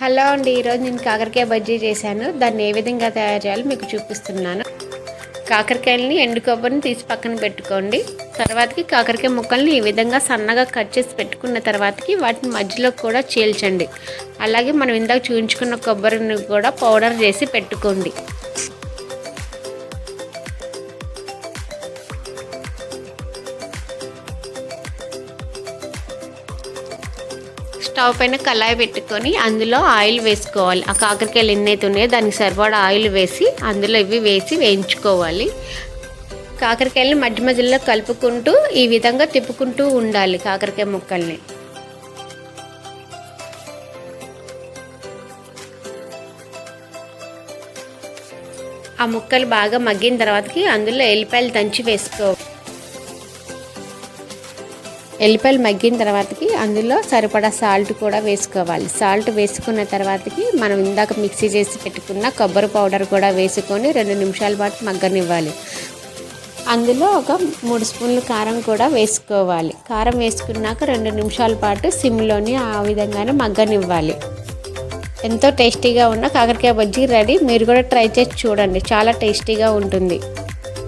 Hello అండి, ఈరోజు నేను కాకరకాయ బజ్జీ చేశాను. దాన్ని ఏ విధంగా తయారు చేయాలో మీకు చూపిస్తున్నాను. కాకరకాయలని ఎండు కొబ్బరిని తీసి పక్కన పెట్టుకోండి. తర్వాతకి కాకరకాయ ముక్కల్ని ఈ విధంగా సన్నగా కట్ చేసి పెట్టుకున్న తర్వాతకి వాటిని మధ్యలో కూడా చీల్చండి. అలాగే మనం ఇందాక చూపించుకున్న కొబ్బరిని కూడా పౌడర్ చేసి పెట్టుకోండి. స్టవ్ పైన కళాయి పెట్టుకొని అందులో ఆయిల్ వేసుకోవాలి. ఆ కాకరకాయలు ఎన్నైతే ఉన్నాయో దానికి సరిపడా ఆయిల్ వేసి అందులో ఇవి వేసి వేయించుకోవాలి. కాకరకాయలని మధ్య మధ్యలో కలుపుకుంటూ ఈ విధంగా తిప్పుకుంటూ ఉండాలి కాకరకాయ ముక్కల్ని. ఆ ముక్కలు బాగా మగ్గిన తర్వాతకి అందులో ఎల్లిపాయలు దంచి వేసుకోవాలి. ఎల్లిపాయలు మగ్గిన తర్వాతకి అందులో సరిపడా సాల్ట్ కూడా వేసుకోవాలి. సాల్ట్ వేసుకున్న తర్వాతకి మనం ఇందాక మిక్సీ చేసి పెట్టుకున్న కొబ్బరి పౌడర్ కూడా వేసుకొని 2 నిమిషాల పాటు మగ్గనివ్వాలి. అందులో ఒక 3 స్పూన్లు కారం కూడా వేసుకోవాలి. కారం వేసుకున్నాక 2 నిమిషాల పాటు సిమ్లోని ఆ విధంగానే మగ్గనివ్వాలి. ఎంతో టేస్టీగా ఉన్న కాకరకాయ బజ్జీ రెడీ. మీరు కూడా ట్రై చేసి చూడండి, చాలా టేస్టీగా ఉంటుంది.